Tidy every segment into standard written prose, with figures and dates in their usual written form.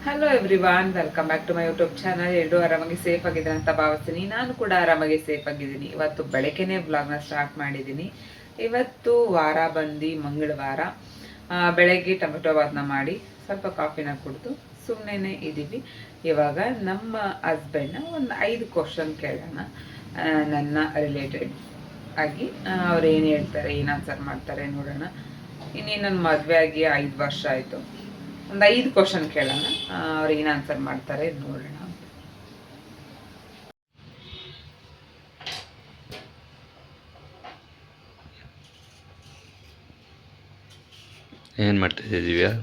Hello everyone, welcome back to my YouTube channel. ಎಲ್ಲರೂ ಆರಾಮಾಗಿ safe ಆಗಿದ್ದೀನಿ ಅಂತ ಭಾವಿಸ್ತೀನಿ. ನಾನು ಕೂಡ ಆರಾಮಾಗಿ ಸೇಫ್ ಆಗಿದ್ದೀನಿ. ಇವತ್ತು ಬೆಳಗ್ಗೆನೇ ವ್ಲಾಗ್ನ ಸ್ಟಾರ್ಟ್ ಮಾಡಿದ್ದೀನಿ. ಇವತ್ತು ವಾರ ಬಂದು ಮಂಗಳವಾರ ಬೆಳಗ್ಗೆ ಟೊಮೆಟೊ ಬಾತ್ನ ಮಾಡಿ ಸ್ವಲ್ಪ ಕಾಫಿನ ಕುಡಿದು ಸುಮ್ಮನೆ ಇದ್ದೀವಿ. ಇವಾಗ ನಮ್ಮ ಹಸ್ಬೆಂಡ್ನ ಒಂದು 5 ಕ್ವಶನ್ ಕೇಳೋಣ. ನನ್ನ ರಿಲೇಟೆಡ್ ಆಗಿ ಅವ್ರು ಏನು ಹೇಳ್ತಾರೆ, ಏನು ಆನ್ಸರ್ ಮಾಡ್ತಾರೆ ನೋಡೋಣ. ಇನ್ನೇನು ನನ್ನ ಮದುವೆ ಆಗಿ 5 ವರ್ಷ ಆಯಿತು. ಒಂದು 5 ಕ್ವಶನ್ ಕೇಳೋಣ, ಅವ್ರು ಏನು ಆನ್ಸರ್ ಮಾಡ್ತಾರೆ ನೋಡೋಣ. ಏನು ಮಾಡ್ತಿದ್ದೆ ದಿವ್ಯಾ?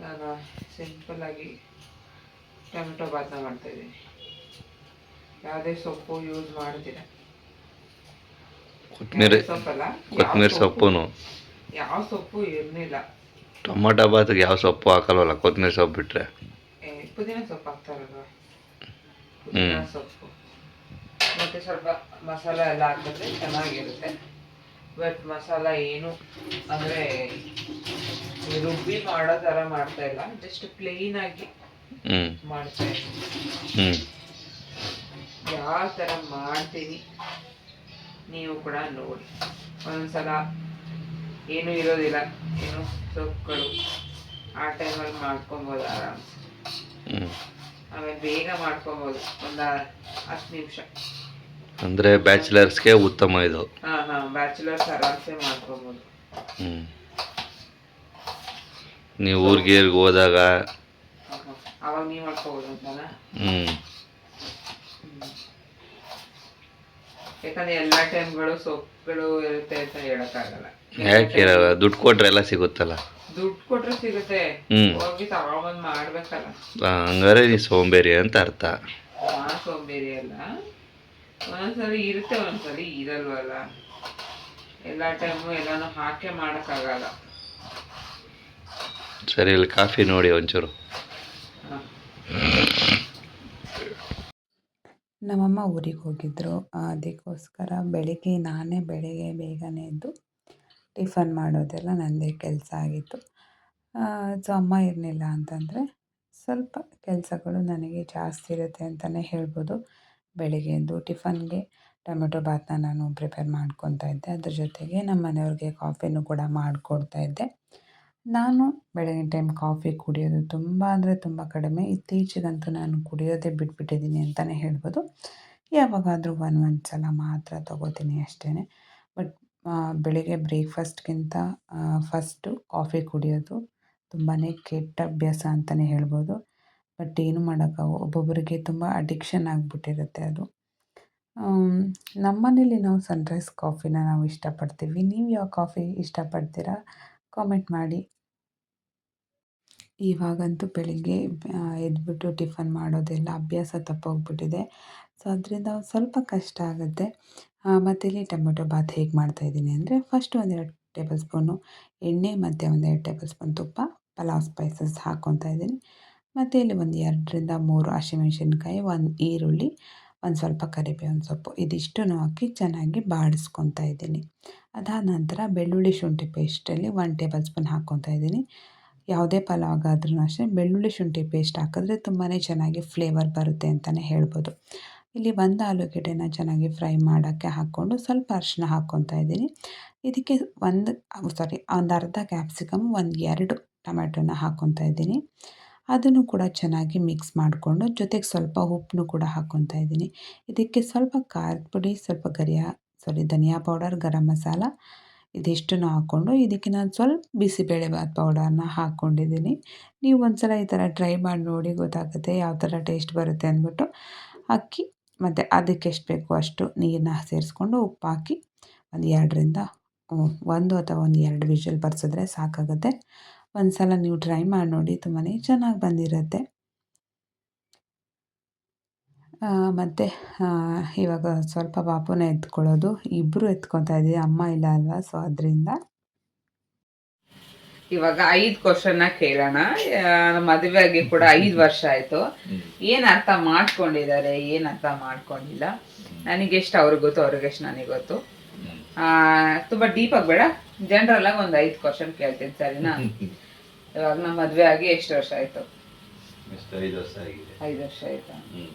ನಾನು ಸಿಂಪಲ್ ಆಗಿ ಟೊಮೆಟೊ ಬಾತ್ನ ಮಾಡ್ತಾಯಿದ್ದೀನಿ. ಯಾವುದೇ ಸೊಪ್ಪು ಯೂಸ್ ಮಾಡ್ತೀರ? ಕೊತ್ತಂಬರಿ ಸೊಪ್ಪಲ್ಲ, ಕೊತ್ತಂಬರಿ ಸೊಪ್ಪು. ಯಾವ ಸೊಪ್ಪು ಇರಲಿಲ್ಲ. ಟೊಮೊಟೊ ಬಾತಿಗೆ ಯಾವ ಸೊಪ್ಪು ಹಾಕಲ್ವಲ್ಲ, ಕೊತ್ತಂಬರಿ ಸೊಪ್ಪು ಬಿಟ್ಟರೆ. ಪುದೀನ ಸೊಪ್ಪು ಹಾಕ್ತಾರಲ್ವ, ಪುದೀನ ಸೊಪ್ಪು ಮತ್ತು ಸ್ವಲ್ಪ ಮಸಾಲ ಎಲ್ಲ ಹಾಕಿದ್ರೆ ಚೆನ್ನಾಗಿರುತ್ತೆ. ಬಟ್ ಮಸಾಲ ಏನು ಅಂದರೆ ರುಬ್ಬಿ ಮಾಡೋ ಥರ ಮಾಡ್ತಾ ಇಲ್ಲ, ಜಸ್ಟ್ ಪ್ಲೇನ್ ಆಗಿ ಮಾಡ್ತಾ ಇದ್ದೀನಿ. ಯಾವ ಥರ ಮಾಡ್ತೀನಿ ನೀವು ಕೂಡ ನೋಡಿ. ಒಂದೊಂದ್ಸಲ ಏನೂ ಇರೋದಿಲ್ಲ, ಏನು ಸೊಪ್ಪುಗಳು ಆ ಟೈಮಲ್ಲಿ ಮಾಡ್ಕೊಬೋದು ಆರಾಮ್ಸೆ. ಆಮೇಲೆ ಬೇಗ ಮಾಡ್ಕೊಬೋದು, ಒಂದು 10 ನಿಮಿಷ. ಅಂದರೆ ಬ್ಯಾಚುಲರ್ಸ್ಗೆ ಉತ್ತಮ ಇದು. ಹಾಂ, ಬ್ಯಾಚುಲರ್ಸ್ ಆರಾಮ್ಸೆ ಮಾಡ್ಕೊಬೋದು. ನೀವು ಊರಿಗೆ ಹೋದಾಗ ಅವಾಗ ನೀವು ಮಾಡ್ಕೋಬೋದು ಅಂತನಾ? ಯಾಕಂದ್ರೆ ಎಲ್ಲ ಟೈಮ್ಗಳು ಸೊಪ್ಪುಗಳು ಇರುತ್ತೆ ಅಂತ ಹೇಳಕ್ಕಾಗಲ್ಲ. ಯಾಕೆ ದುಡ್ಡು ಕೊಟ್ರೆ ಎಲ್ಲ ಸಿಗುತ್ತಲ್ಲ? ದುಡ್ಡು ಕೊಟ್ರೆ ಸಿಗುತ್ತೆ, ಹೋಗಿ ತಗೊಂಬಂದು ಮಾಡ್ಬೇಕಲ್ಲ. ಹಂಗಾರೆ ನೀ ಸೋಂಬೇರಿ ಅಂತ ಅರ್ಥ. ಸೋಂಬೇರಿ ಅಲ್ಲ, ಒಂದೊಂದ್ಸಲಿ ಇರುತ್ತೆ, ಒಂದೊಂದ್ಸಲಿ ಇರಲ್ವಲ್ಲ. ಎಲ್ಲ ಟೈಮು ಎಲ್ಲಾನು ಹಾಕಿ ಮಾಡೋಕ್ಕಾಗಲ್ಲ. ಸರಿ, ಇಲ್ಲಿ ಕಾಫಿ ನೋಡಿ ಒಂಚೂರು. ನಮ್ಮಮ್ಮ ಊರಿಗೆ ಹೋಗಿದ್ದರು, ಅದಕ್ಕೋಸ್ಕರ ನಾನೇ ಬೆಳಗ್ಗೆ ಬೇಗನೆ ಎದ್ದು ಟಿಫನ್ ಮಾಡೋದೆಲ್ಲ ನನ್ನದೇ ಕೆಲಸ ಆಗಿತ್ತು. ಸೊ ಅಮ್ಮ ಇರಲಿಲ್ಲ ಅಂತಂದರೆ ಸ್ವಲ್ಪ ಕೆಲಸಗಳು ನನಗೆ ಜಾಸ್ತಿ ಇರುತ್ತೆ ಅಂತಲೇ ಹೇಳ್ಬೋದು. ಬೆಳಗ್ಗೆ ಎದ್ದು ಟಿಫನ್ಗೆ ಟೊಮೆಟೊ ಬಾತನ್ನ ನಾನು ಪ್ರಿಪೇರ್ ಮಾಡ್ಕೊತಾ ಇದ್ದೆ. ಅದ್ರ ಜೊತೆಗೆ ನಮ್ಮ ಮನೆಯವ್ರಿಗೆ ಕಾಫಿನೂ ಕೂಡ ಮಾಡಿಕೊಡ್ತಾಯಿದ್ದೆ. ನಾನು ಬೆಳಗಿನ ಟೈಮ್ ಕಾಫಿ ಕುಡಿಯೋದು ತುಂಬ ಅಂದರೆ ತುಂಬ ಕಡಿಮೆ. ಇತ್ತೀಚೆಗಂತೂ ನಾನು ಕುಡಿಯೋದೇ ಬಿಟ್ಬಿಟ್ಟಿದ್ದೀನಿ ಅಂತಲೇ ಹೇಳ್ಬೋದು. ಯಾವಾಗಾದರೂ ಒಂದು ಸಲ ಮಾತ್ರ ತೊಗೋತೀನಿ ಅಷ್ಟೇ. ಬಟ್ ಬೆಳಿಗ್ಗೆ ಬ್ರೇಕ್ಫಾಸ್ಟ್ಗಿಂತ ಫಸ್ಟು ಕಾಫಿ ಕುಡಿಯೋದು ತುಂಬಾ ಕೆಟ್ಟ ಅಭ್ಯಾಸ ಅಂತಲೇ ಹೇಳ್ಬೋದು. ಬಟ್ ಏನು ಒಬ್ಬೊಬ್ಬರಿಗೆ ತುಂಬ ಅಡಿಕ್ಷನ್ ಆಗಿಬಿಟ್ಟಿರುತ್ತೆ ಅದು. ನಮ್ಮನೇಲಿ ನಾವು ಸನ್ರೈಸ್ ಕಾಫಿನ ನಾವು ಇಷ್ಟಪಡ್ತೀವಿ. ನೀವು ಯಾವ ಕಾಫಿ ಇಷ್ಟಪಡ್ತೀರಾ? ಕಾಮೆಂಟ್ ಮಾಡಿ. ಇವಾಗಂತೂ ಬೆಳಿಗ್ಗೆ ಎದ್ಬಿಟ್ಟು ಟಿಫನ್ ಮಾಡೋದೆಲ್ಲ ಅಭ್ಯಾಸ ತಪ್ಪೋಗ್ಬಿಟ್ಟಿದೆ. ಸೊ ಅದರಿಂದ ಸ್ವಲ್ಪ ಕಷ್ಟ ಆಗುತ್ತೆ. ಮತ್ತು ಇಲ್ಲಿ ಟೊಮೆಟೊ ಬಾತ್ ಹೇಗೆ ಮಾಡ್ತಾಯಿದ್ದೀನಿ ಅಂದರೆ, ಫಸ್ಟು 1-2 ಟೇಬಲ್ ಸ್ಪೂನು ಎಣ್ಣೆ ಮತ್ತು 1-2 ಟೇಬಲ್ ಸ್ಪೂನ್ ತುಪ್ಪ, ಪಲಾವ್ ಸ್ಪೈಸಸ್ ಹಾಕ್ಕೊತಾ ಇದ್ದೀನಿ. ಮತ್ತು ಇಲ್ಲಿ ಒಂದು 2-3 ಹಸಿಮೆಣ್ಸಿನ್ಕಾಯಿ, 1 ಈರುಳ್ಳಿ, ಒಂದು ಸ್ವಲ್ಪ ಕರಿಬೇವಿನ ಸೊಪ್ಪು, ಇದಿಷ್ಟನ್ನು ಹಾಕಿ ಚೆನ್ನಾಗಿ ಬಾಡಿಸ್ಕೊತಾ ಇದ್ದೀನಿ. ಅದಾದ ನಂತರ ಬೆಳ್ಳುಳ್ಳಿ ಶುಂಠಿ ಪೇಸ್ಟಲ್ಲಿ 1 ಟೇಬಲ್ ಸ್ಪೂನ್ ಹಾಕ್ಕೊತಾ ಇದ್ದೀನಿ. ಯಾವುದೇ ಪಲಾವ್ಗಾದ್ರೂ ಅಷ್ಟೇ ಬೆಳ್ಳುಳ್ಳಿ ಶುಂಠಿ ಪೇಸ್ಟ್ ಹಾಕಿದ್ರೆ ತುಂಬಾ ಚೆನ್ನಾಗಿ ಫ್ಲೇವರ್ ಬರುತ್ತೆ ಅಂತಲೇ ಹೇಳ್ಬೋದು. ಇಲ್ಲಿ 1 ಆಲೂಗೆಡ್ಡೆನ ಚೆನ್ನಾಗಿ ಫ್ರೈ ಮಾಡೋಕ್ಕೆ ಹಾಕ್ಕೊಂಡು ಸ್ವಲ್ಪ ಅರಿಶಿನ ಹಾಕ್ಕೊತಾ ಇದ್ದೀನಿ. ಇದಕ್ಕೆ ಒಂದು ಅರ್ಧ ಕ್ಯಾಪ್ಸಿಕಮ್, 1-2 ಟೊಮೆಟೊನ ಹಾಕ್ಕೊತಾ ಇದ್ದೀನಿ. ಅದನ್ನು ಕೂಡ ಚೆನ್ನಾಗಿ ಮಿಕ್ಸ್ ಮಾಡಿಕೊಂಡು ಜೊತೆಗೆ ಸ್ವಲ್ಪ ಉಪ್ಪನ್ನು ಕೂಡ ಹಾಕ್ಕೊತಾ ಇದ್ದೀನಿ. ಇದಕ್ಕೆ ಸ್ವಲ್ಪ ಖಾರದ ಪುಡಿ, ಸ್ವಲ್ಪ ಧನಿಯಾ ಪೌಡರ್, ಗರಂ ಮಸಾಲ ಇದಿಷ್ಟನ್ನು ಹಾಕ್ಕೊಂಡು ಇದಕ್ಕೆ ನಾನು ಸ್ವಲ್ಪ ಬಿಸಿಬೇಳೆಬಾತ್ ಪೌಡರ್ನ ಹಾಕ್ಕೊಂಡಿದ್ದೀನಿ. ನೀವು ಒಂದ್ಸಲ ಈ ಥರ ಟ್ರೈ ಮಾಡಿ ನೋಡಿ, ಗೊತ್ತಾಗುತ್ತೆ ಯಾವ ಥರ ಟೇಸ್ಟ್ ಬರುತ್ತೆ ಅಂದ್ಬಿಟ್ಟು. ಅಕ್ಕಿ ಮತ್ತು ಅದಕ್ಕೆ ಎಷ್ಟು ಬೇಕೋ ಅಷ್ಟು ನೀರನ್ನ ಸೇರಿಸ್ಕೊಂಡು ಉಪ್ಪು ಹಾಕಿ 1 ಅಥವಾ 2 ವಿಷಲ್ ಬರ್ಸಿದ್ರೆ ಸಾಕಾಗುತ್ತೆ. ಒಂದು ಸಲ ನೀವು ಟ್ರೈ ಮಾಡಿ ನೋಡಿ, ತುಂಬಾ ಚೆನ್ನಾಗಿ ಬಂದಿರುತ್ತೆ. ಮತ್ತು ಇವಾಗ ಸ್ವಲ್ಪ ಪಾಪುನ ಎತ್ಕೊಳ್ಳೋದು, ಇಬ್ಬರು ಎತ್ಕೊತಾ ಇದ್ದೀವಿ, ಅಮ್ಮ ಇಲ್ಲ ಅಲ್ವಾ, ಸೊ ಅದರಿಂದ. ಇವಾಗ 5 ಕ್ವಶನ್ನ ಕೇಳೋಣ. ಮದುವೆ ಆಗಿ ಕೂಡ 5 ವರ್ಷ ಆಯಿತು. ಏನು ಅರ್ಥ ಮಾಡ್ಕೊಂಡಿದ್ದಾರೆ, ಏನು ಅರ್ಥ ಮಾಡ್ಕೊಂಡಿಲ್ಲ, ನನಗೆಷ್ಟು ಅವ್ರಿಗೆ ಗೊತ್ತು, ಅವ್ರಿಗೆಷ್ಟು ನನಗೆ ಗೊತ್ತು. ತುಂಬ ಡೀಪಾಗಿ ಬೇಡ, ಜನರಲ್ ಆಗಿ ಒಂದು 5 ಕ್ವಶನ್ ಕೇಳ್ತೀನಿ, ಸರಿನಾ? ಇವಾಗ ನಮ್ಮ ಮದ್ವೆ ಆಗಿ ಎಷ್ಟು ವರ್ಷ ಆಯ್ತು? ಎಷ್ಟು 5 ವರ್ಷ ಆಗಿದೆ. 5 ವರ್ಷ ಆಯ್ತಾ? ಹ್ಮ್.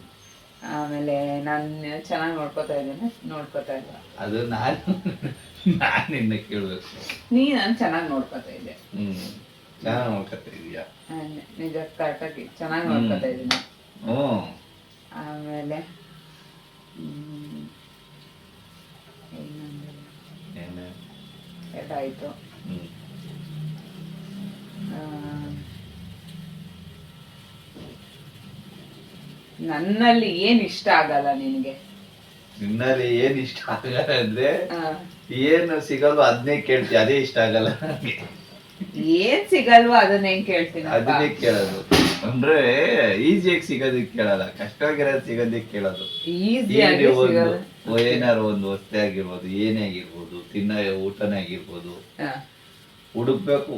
ಆಮೇಲೆ ನಾನು ಚೆನ್ನಾಗಿ ನೋಡ್ಕೋತಾ ಇದ್ದೀನಿ, ನೋಡ್ಕೋತಾ ಇಲ್ಲ? ಅದು ನಾನು ನಿನ್ನ ಕೇಳ್ಬೇಕು. ನೀ ನಾನು ಚೆನ್ನಾಗಿ ನೋಡ್ಕೋತಾ ಇದ್ದೆ. ಚೆನ್ನಾಗಿ ನೋಡ್ಕೊತಾ ಇದೀಯಾ? ನಿಜ, ಕರೆಕ್ಟಾಗಿ ಚೆನ್ನಾಗಿ ನೋಡ್ಕೋತಾ ಇದ್ದೀನಿ. ಆಮೇಲೆ ಎಷ್ಟಾಯ್ತು? ನನ್ನಲ್ಲಿ ಏನ್ ಇಷ್ಟ ಆಗಲ್ಲ ನಿನಗೆ? ನಿನ್ನಲ್ಲಿ ಏನ್ ಇಷ್ಟ ಆಗಲ್ಲ ಅಂದ್ರೆ ಏನು ಸಿಗಲ್ವ ಅದನ್ನೇ ಕೇಳ್ತೀಯ, ಅದೇ ಇಷ್ಟ ಆಗಲ್ಲ ನನಗೆ. ಏನ್ ಸಿಗಲ್ವ ಅದನ್ನ ಹೆಂಗ್ ಕೇಳ್ತೀನಿ? ಅದನ್ನೇ ಕೇಳೋದು. ಅಂದ್ರೆ ಈಸಿಯಾಗಿ ಸಿಗೋದಕ್ಕೆ ಕೇಳಲ್ಲ, ಕಷ್ಟವಾಗಿರೋದು ಸಿಗೋದಕ್ಕೆ ಕೇಳೋದು. ಏನಾರು ಒಂದು ವಸ್ತು ಆಗಿರ್ಬೋದು, ಏನೇ ಆಗಿರ್ಬೋದು, ಊಟನೇ ಆಗಿರ್ಬೋದು, ಹುಡುಕ್ಬೇಕು,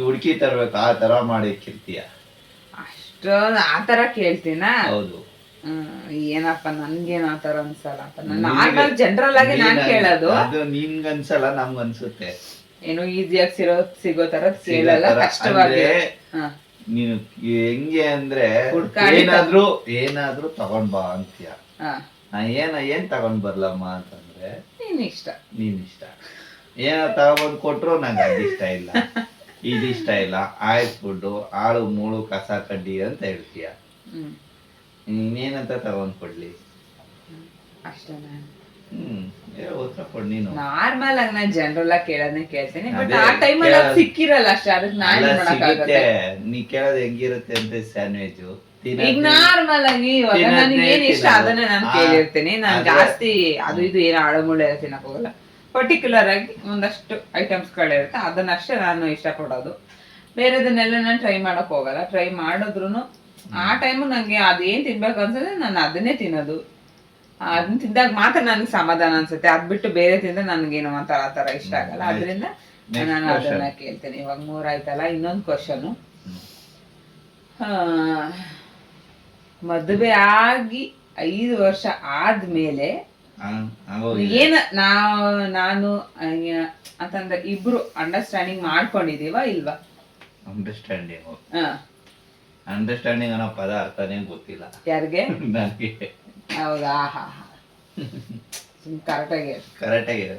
ಹುಡುಕಿ ತರ್ಬೇಕು, ಆ ತರ ಮಾಡಿರ್ತೀಯ. ಅಷ್ಟೊಂದು ಆತರ ಕೇಳ್ತೀನ? ಹೌದು. ಏನಪ್ಪ ನನ್ಗೇನ್ ಆತರ ಅನ್ಸಲ್ಲಪ್ಪ. ನಾರ್ಮಲ್ ಜನರಲ್ ಆಗಿ ನಾನ್ ಕೇಳೋದು. ಅದು ನಿನ್ಗ ಅನ್ಸಲ್ಲ, ನಮ್ಗ ಅನ್ಸುತ್ತೆ. ಏನೋ ಈಸಿಯಾಗಿ ಸಿಗೋ ತರ ಕೇಳಲ್ಲ, ಕಷ್ಟವಾಗಿ. ನೀನು ಹೆಂಗೆ ಅಂದ್ರೆ ಏನಾದ್ರೂ ತಗೊಂಡ್ ಬಾ ಅಂತೀಯ. ನಾ ಏನ್ ತಗೊಂಡ್ ಬರ್ಲಮ್ಮ ಅಂತಂದ್ರೆ ನೀನ್ ಇಷ್ಟ ಏನಾದ್ರು ತಗೊಂಡ್ ಕೊಟ್ರು ನಂಗೆ ಅದಿಷ್ಟ ಇಲ್ಲ, ಇದಿಷ್ಟ ಇಲ್ಲ, ಆಯ್ಸ್ಬಿಟ್ಟು ಆಳು ಮೂಳು ಕಸ ಕಡ್ಡಿ ಅಂತ ಹೇಳ್ತೀಯ. ನೀನೇನಂತ ತಗೊಂಡ್ ಕೊಡ್ಲಿ? ಅಷ್ಟೇನಾ? ಉತ್ತರ ಕೊಡ್ ನೀನು. ನಾರ್ಮಲ್ ಆಗಿ ನಾನು ಜನರಲ್ ಆಗಿ ಕೇಳೋದನ್ನ ಕೇಳ್ತೀನಿ, ಬಟ್ ಆ ಟೈಮಲ್ಲಿ ಅದು ಸಿಕ್ಕಿರಲ್ಲ ಅಷ್ಟೇ, ಅದಕ್ಕೆ ನಾನು ಮಾಡಕ್ಕಾಗತ್ತೆ. ನೀ ಕೇಳೋದು ಹೆಂಗಿರುತ್ತೆ ಅಂತ ಸ್ಯಾಂಡ್ವಿಚ್ ಈಗ ನಾರ್ಮಲ್ ಆಗಿ ಇವಾಗ ನನಗೆ ಏನ್ ಇಷ್ಟ ಅದನ್ನೇ ನಾನು ಕೇಳಿರ್ತೀನಿ. ನಾನು ಜಾಸ್ತಿ ಅದು ಇದು ಏನು ಆಳಮೂಳೆ ತಿನ್ನಕ್ ಹೋಗಲ್ಲ. ಪರ್ಟಿಕ್ಯುಲರ್ ಆಗಿ ಒಂದಷ್ಟು ಐಟಮ್ಸ್ ಗಳಿರುತ್ತೆ, ಅದನ್ನಷ್ಟೇ ನಾನು ಇಷ್ಟಪಡೋದು. ಬೇರೆದನ್ನೆಲ್ಲ ನಾನು ಟ್ರೈ ಮಾಡಕ್ ಹೋಗಲ್ಲ. ಟ್ರೈ ಮಾಡಿದ್ರು ಆ ಟೈಮು ನಂಗೆ ಅದೇನ್ ತಿನ್ಬೇಕು ಅನ್ಸುತ್ತೆ ನಾನು ಅದನ್ನೇ ತಿನ್ನೋದು. ಅದನ್ನ ತಿಂದಾಗ ಮಾತ್ರ ನನ್ಗೆ ಸಮಾಧಾನ ಅನ್ಸುತ್ತೆ. ಅದ್ ಬಿಟ್ಟು ಬೇರೆ ತಿಂದ್ರೆ ನನ್ಗೇನು ಒಂಥರ ಆ ತರ ಇಷ್ಟ ಆಗಲ್ಲ. ಅದ್ರಿಂದ ನಾನು ಅದನ್ನ ಕೇಳ್ತೇನೆ. ಇವಾಗ 3 ಆಯ್ತಲ್ಲ, ಇನ್ನೊಂದು ಕ್ವಶನ್. ಮದುವೆ ಆಗಿ 5 ವರ್ಷ ಆದ್ಮೇಲೆ ಏನ ನಾನು ಅಂತಂದ್ರೆ ಇಬ್ರು ಅಂಡರ್ಸ್ಟ್ಯಾಂಡಿಂಗ್ ಮಾಡ್ಕೊಂಡಿದೀವ ಇಲ್ವಾ? ಅಂಡರ್ಸ್ಟ್ಯಾಂಡಿಂಗ್ ಅನ್ನೋ ಪದ ಅರ್ಥನೇ ಗೊತ್ತಿಲ್ಲ ಯಾರಿಗೆ? ನನಗೆ. ಹೌದಾ? ಕರೆಕ್ಟಾಗಿ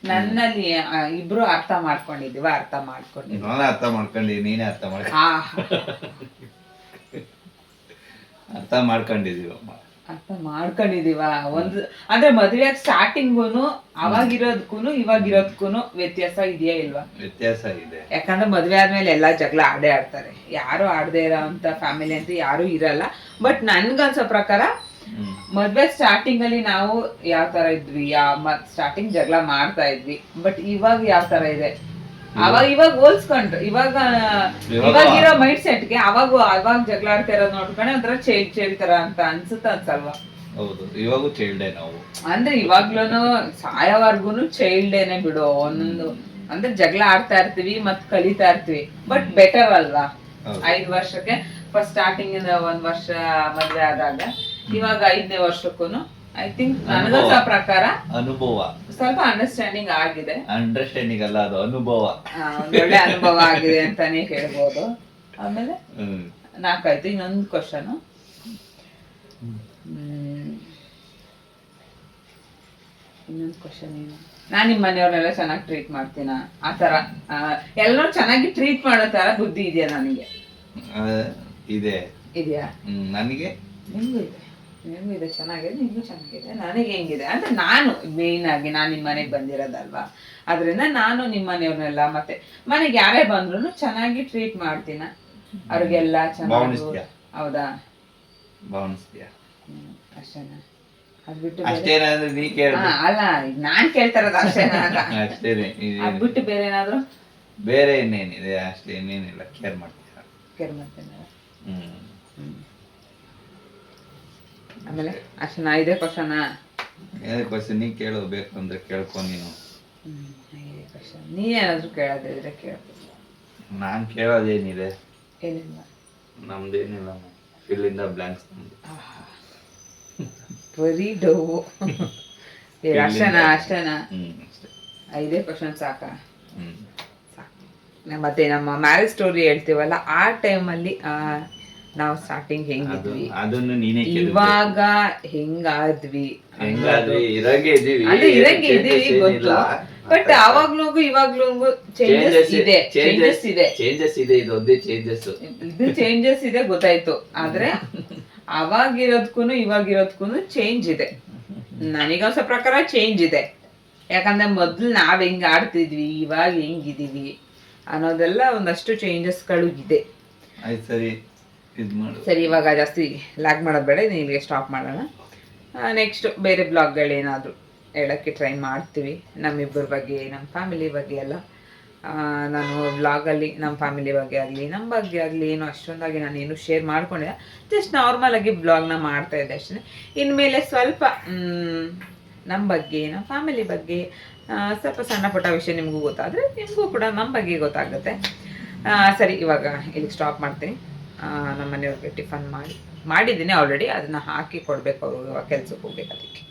ನನ್ನಲ್ಲಿ ಇಬ್ರು ಅರ್ಥ ಮಾಡ್ಕೊಂಡಿದೀವ? ಅರ್ಥ ಮಾಡ್ಕೊಂಡಿದೀವಿ. ನೀನೇ ಅರ್ಥ ಮಾಡ್ಕೊಂಡಿದೀವ. ಒಂದು ಅಂದ್ರೆ ಮದ್ವೆ ಸ್ಟಾರ್ಟಿಂಗೂನು ಅವಾಗಿರೋದಕ್ಕೂನು ಇವಾಗಿರೋದಕ್ಕೂನು ವ್ಯತ್ಯಾಸ ಇದೆಯಾ ಇಲ್ವಾ? ವ್ಯತ್ಯಾಸ ಇದೆ. ಯಾಕಂದ್ರೆ ಮದ್ವೆ ಆದ್ಮೇಲೆ ಎಲ್ಲಾ ಜಗಳ ಆಡ್ತಾರೆ. ಯಾರು ಆಡದೆ ಇರೋ ಅಂತ ಫ್ಯಾಮಿಲಿ ಅಂತ ಯಾರು ಇರಲ್ಲ. ಬಟ್ ನನ್ಗನ್ಸೋ ಪ್ರಕಾರ ಮದ್ವೆ ಸ್ಟಾರ್ಟಿಂಗ್ ಅಲ್ಲಿ ನಾವು ಯಾವ ತರ ಇದ್ವಿ, ಸ್ಟಾರ್ಟಿಂಗ್ ಜಗಳ ಮಾಡ್ತಾ ಇದ್ವಿ. ಬಟ್ ಇವಾಗ ಯಾವ ತರ ಇದೆ, ಇವಾಗ ಹೋಲ್ಸ್ಕೊಂಡ್ರೆ ಇವಾಗಿರೋ ಮೈಂಡ್ ಸೆಟ್ಗೆ ಅವಾಗ ಜಗಳ ಆಡ್ತಾ ಇರೋದು ನೋಡ್ಕೊಂಡೆ ಒಂಥರ ಚೈಲ್ಡ್ ತರ ಅಂತ ಅನ್ಸಲ್ವಾ? ಹೌದು, ಇವಾಗೂ ಚೈಲ್ಡೇ ನಾವು. ಅಂದ್ರೆ ಇವಾಗ್ಲೂನು ಸಾಯೋವರ್ಗುನು ಚೈಲ್ಡೇನೆ ಬಿಡು. ಒಂದೊಂದು ಅಂದ್ರೆ ಜಗಳ ಆಡ್ತಾ ಇರ್ತೀವಿ ಮತ್ ಕಲಿತಾ ಇರ್ತೀವಿ. ಬಟ್ ಬೆಟರ್ ಅಲ್ವಾ? 5 ವರ್ಷಕ್ಕೆ ಫಸ್ಟ್ ಸ್ಟಾರ್ಟಿಂಗ್ 1 ವರ್ಷ ಮದ್ವೆ ಆದಾಗ ಇವಾಗ 5ನೇ ವರ್ಷಕ್ಕೂನು ಐ ಥಿಂಕ್ ನನಗನ್ಸೋ ಪ್ರಕಾರ ಅನುಭವ ಸ್ವಲ್ಪ ಅಂಡರ್ಸ್ಟ್ಯಾಂಡಿಂಗ್ ಆಗಿದೆ. ಅಂಡರ್ಸ್ಟ್ಯಾಂಡಿಂಗ್ ಅಲ್ಲ, ಅದು ಅನುಭವ. ಒಳ್ಳೆ ಅನುಭವ ಆಗಿದೆ ಅಂತಾನೆ ಹೇಳ್ಬೋದು. ಆಮೇಲೆ 4 ಆಯ್ತು. ಇನ್ನೊಂದು ಕ್ವಶನ್. ಏನು? ನಾನ್ ನಿಮ್ ಮನೆಯವ್ರನ್ನೆಲ್ಲ ಚೆನ್ನಾಗಿ ಟ್ರೀಟ್ ಮಾಡ್ತೀನ? ಆತರ ಎಲ್ಲರೂ ಚೆನ್ನಾಗಿ ಟ್ರೀಟ್ ಮಾಡೋ ತರ ಬುದ್ಧಿ ಇದೆಯಾ ನನಗೆ? ಇದೆಯಾ? ನನಗೆ ನಿಮ್ಗೂ ಇದೆ ಚೆನ್ನಾಗಿದೆ, ನಿಮ್ಗೂ ಚೆನ್ನಾಗಿದೆ. ನನಗೆ ಹೆಂಗಿದೆ ಅಂದ್ರೆ ನಾನು ಮೇನ್ ಆಗಿ ನಾನ್ ನಿಮ್ ಮನೆಗ್ ಬಂದಿರೋದಲ್ವಾ, ಅದ್ರಿಂದ ನಾನು ನಿಮ್ ಮನೆಯವ್ರನ್ನೆಲ್ಲ ಮತ್ತೆ ಮನೆಗೆ ಯಾರೇ ಬಂದ್ರು ಚೆನ್ನಾಗಿ ಟ್ರೀಟ್ ಮಾಡ್ತೀನ. ಅವ್ರಿಗೆಲ್ಲ ಚೆನ್ನಾಗಿ. ಹೌದಾ? ಅಷ್ಟೇನಾ? ಅಷ್ಟೇನಾ ಅಂದ್ರೆ ನೀ ಕೇಳ. ಅಲ್ಲ, ನಾನ್ ಕೇಳ್ತಾ ಇರೋದು ಅಷ್ಟೇನಾ ಅಂತ. ಅಷ್ಟೇನೆ. ಅದ್ಬಿಟ್ಟು ಬೇರೆ ಏನಾದ್ರು? ಬೇರೆ ಇನ್ನೇನಿದೆ? ಅಷ್ಟೇ, ಇನ್ನೇನಿಲ್ಲ. ಕೇರ್ ಮಾಡ್ತೀನ. ಆಮೇಲೆ ಅಷ್ಟೇನಾ? ಇದೇ ಕ್ವಶನ್? ನೀ ಕೇಳೋ, ಬೇಕು ಅಂದ್ರೆ ಕೇಳ್ಕೊ ನೀನು. ಇದೇ ಕ್ವಶನ್. ನೀನೇನಾದ್ರೂ ಕೇಳೋದಿದ್ರೆ ಕೇಳ್ಬೋದು. ನಾನ್ ಕೇಳೋದೇನಿದೆ? ಏನಿಲ್ಲ. ನಮ್ದೇನಿಲ್ಲ, ಫಿಲ್ ಇನ್ ದ ಬ್ಲಾಂಕ್ಸ್ ನಮ್ದು. ಬರೀ ಡೋವು. ಅಷ್ಟೇನಾ? 5 ಕ್ವಶನ್ ಸಾಕ? ಮತ್ತೆ ನಮ್ಮ ಮ್ಯಾರೇಜ್ ಸ್ಟೋರಿ ಹೇಳ್ತೀವಲ್ಲ ಆ ಟೈಮಲ್ಲಿ ನಾವು ಸ್ಟಾರ್ಟಿಂಗ್ ಹೆಂಗಿದ್ವಿ, ಅದನ್ನು ನೀನೇ ಇವಾಗ ಹೆಂಗಾದ್ವಿ, ಹೆಂಗಾದ್ವಿ ಇರಂಗೆ ಇದೀವಿ, ಅಂದ್ರೆ ಇರಂಗೆ ಇದೀವಿ ಗೊತ್ತು. ಬಟ್ ಅವಾಗ್ಲೂ ಇವಾಗ್ಲೂ ಚೇಂಜಸ್ ಇದೆ, ಚೇಂಜಸ್ ಇದೆ, ಇದೊಂದೇ ಚೇಂಜಸ್, ಇದು ಚೇಂಜಸ್ ಇದೆ ಗೊತ್ತಾಯ್ತು. ಆದ್ರೆ ಅವಾಗಿರೋದ್ಕೂ ಇವಾಗಿರೋದ್ಕೂ ಚೇಂಜ್ ಇದೆ. ನನಗನ್ಸೋ ಪ್ರಕಾರ ಚೇಂಜ್ ಇದೆ. ಯಾಕಂದ್ರೆ ಮೊದ್ಲು ನಾವ್ ಹೆಂಗ್ ಆಡ್ತಿದ್ವಿ, ಇವಾಗ ಹೆಂಗಿದೀವಿ ಅನ್ನೋದೆಲ್ಲ ಒಂದಷ್ಟು ಚೇಂಜಸ್ಗಳು ಇದೆ. ಸರಿ, ಇವಾಗ ಜಾಸ್ತಿ ಲ್ಯಾಗ್ ಮಾಡೋದು ಬೇಡ, ಇಲ್ಲಿಗೆ ಸ್ಟಾಪ್ ಮಾಡೋಣ. ನೆಕ್ಸ್ಟ್ ಬೇರೆ ಬ್ಲಾಗ್ಗಳೇನಾದರೂ ಹೇಳೋಕ್ಕೆ ಟ್ರೈ ಮಾಡ್ತೀವಿ, ನಮ್ಮಿಬ್ಬರ ಬಗ್ಗೆ, ನಮ್ಮ ಫ್ಯಾಮಿಲಿ ಬಗ್ಗೆ ಎಲ್ಲ. ನಾನು ವ್ಲಾಗಲ್ಲಿ ನಮ್ಮ ಫ್ಯಾಮಿಲಿ ಬಗ್ಗೆ ಆಗಲಿ, ನಮ್ಮ ಬಗ್ಗೆ ಆಗಲಿ ಏನೋ ಅಷ್ಟೊಂದಾಗಿ ನಾನು ಏನು ಶೇರ್ ಮಾಡ್ಕೊಂಡಿಲ್ಲ. ಜಸ್ಟ್ ನಾರ್ಮಲಾಗಿ ಬ್ಲಾಗ್ನ ಮಾಡ್ತಾಯಿದ್ದೆ ಅಷ್ಟೇ. ಇನ್ಮೇಲೆ ಸ್ವಲ್ಪ ನಮ್ಮ ಬಗ್ಗೆ, ನಮ್ಮ ಫ್ಯಾಮಿಲಿ ಬಗ್ಗೆ ಸ್ವಲ್ಪ ಸಣ್ಣ ಪುಟ್ಟ ವಿಷಯ ನಿಮಗೂ ಗೊತ್ತಾದರೆ ನಿಮಗೂ ಕೂಡ ನಮ್ಮ ಬಗ್ಗೆ ಗೊತ್ತಾಗುತ್ತೆ. ಸರಿ, ಇವಾಗ ಇಲ್ಲಿ ಸ್ಟಾಪ್ ಮಾಡ್ತೀನಿ. ನಮ್ಮ ಮನೆಯವ್ರಿಗೆ ಟಿಫನ್ ಮಾಡಿದ್ದೀನಿ ಆಲ್ರೆಡಿ, ಅದನ್ನು ಹಾಕಿ ಕೊಡಬೇಕು, ಅವರು ಕೆಲ್ಸಕ್ಕೆ ಹೋಗ್ಬೇಕು ಅದಕ್ಕೆ.